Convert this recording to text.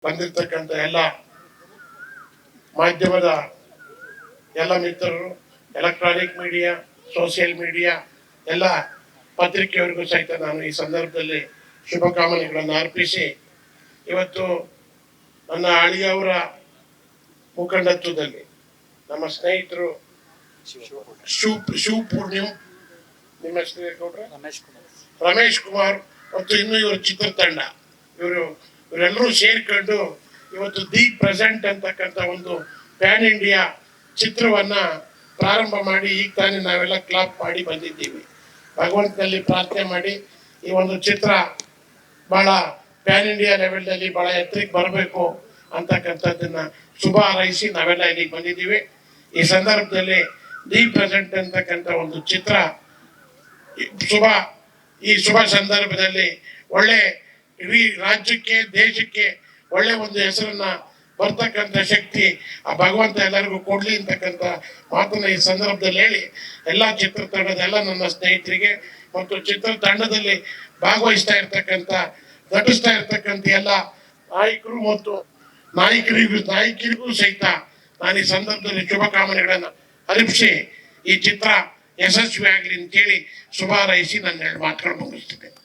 ಬಂದಿರತಕ್ಕಂಥ ಎಲ್ಲ ಮಾಧ್ಯಮದ ಎಲ್ಲ ಮಿತ್ರರು, ಎಲೆಕ್ಟ್ರಾನಿಕ್ ಮೀಡಿಯಾ, ಸೋಷಿಯಲ್ ಮೀಡಿಯಾ, ಎಲ್ಲ ಪತ್ರಿಕೆಯವರಿಗೂ ಸಹಿತ ನಾನು ಈ ಸಂದರ್ಭದಲ್ಲಿ ಶುಭಕಾಮನೆಗಳನ್ನು ಅರ್ಪಿಸಿ, ಇವತ್ತು ನನ್ನ ಅಳಿಯವರ ಮುಖಂಡತ್ವದಲ್ಲಿ ನಮ್ಮ ಸ್ನೇಹಿತರು ಶಿವಪೂರ್ಣಿಮ್, ನಿಮ್ಮ ಹೆಸರು ರಮೇಶ್ ಕುಮಾರ್ ಮತ್ತು ಇನ್ನು ಇವರ ಚಿತ್ರತಂಡ, ಇವರೆಲ್ಲರೂ ಸೇರ್ಕೊಂಡು ಇವತ್ತು ದಿ ಪ್ರೆಸೆಂಟ್ ಅಂತಕ್ಕಂಥ ಒಂದು ಪ್ಯಾನ್ ಇಂಡಿಯಾ ಚಿತ್ರವನ್ನ ಪ್ರಾರಂಭ ಮಾಡಿ ಈಗ ತಾನೇ ನಾವೆಲ್ಲ ಕ್ಲಾಪ್ ಮಾಡಿ ಬಂದಿದ್ದೀವಿ. ಭಗವಂತನಲ್ಲಿ ಪ್ರಾರ್ಥನೆ ಮಾಡಿ ಈ ಒಂದು ಚಿತ್ರ ಬಹಳ ಪ್ಯಾನ್ ಇಂಡಿಯಾ ಲೆವೆಲ್ನಲ್ಲಿ ಬಹಳ ಎತ್ತರಕ್ಕೆ ಬರಬೇಕು ಅಂತಕ್ಕಂಥದ್ದನ್ನ ಶುಭ ಹಾರೈಸಿ ನಾವೆಲ್ಲ ಇಲ್ಲಿಗೆ ಬಂದಿದ್ದೀವಿ. ಈ ಸಂದರ್ಭದಲ್ಲಿ ದಿ ಪ್ರೆಸೆಂಟ್ ಅಂತಕ್ಕಂಥ ಒಂದು ಚಿತ್ರ ಈ ಶುಭ ಸಂದರ್ಭದಲ್ಲಿ ಒಳ್ಳೆ ಇಡೀ ರಾಜ್ಯಕ್ಕೆ, ದೇಶಕ್ಕೆ ಒಳ್ಳೆ ಒಂದು ಹೆಸರನ್ನ ಬರ್ತಕ್ಕಂಥ ಶಕ್ತಿ ಆ ಭಗವಂತ ಎಲ್ಲರಿಗೂ ಕೊಡ್ಲಿ ಅಂತಕ್ಕಂಥ ಮಾತನ್ನ ಈ ಸಂದರ್ಭದಲ್ಲಿ ಹೇಳಿ, ಎಲ್ಲ ಚಿತ್ರತಂಡದ ಎಲ್ಲ ನನ್ನ ಸ್ನೇಹಿತರಿಗೆ ಮತ್ತು ಚಿತ್ರತಂಡದಲ್ಲಿ ಭಾಗವಹಿಸ್ತಾ ಇರ್ತಕ್ಕಂಥ, ನಟಿಸ್ತಾ ಇರ್ತಕ್ಕಂಥ ಎಲ್ಲ ನಾಯಕರು ಮತ್ತು ನಾಯಕಿರಿಗೂ ಸಹಿತ ನಾನು ಈ ಸಂದರ್ಭದಲ್ಲಿ ಶುಭಕಾಮನೆಗಳನ್ನು ಅರ್ಪಿಸಿ ಈ ಚಿತ್ರ ಯಶಸ್ವಿ ಆಗಲಿ ಅಂತೇಳಿ ಶುಭ ಹಾರೈಸಿ ನನ್ನ ಎರಡು ಮಾತುಗಳು ಮುಗಿಸ್ತೇನೆ.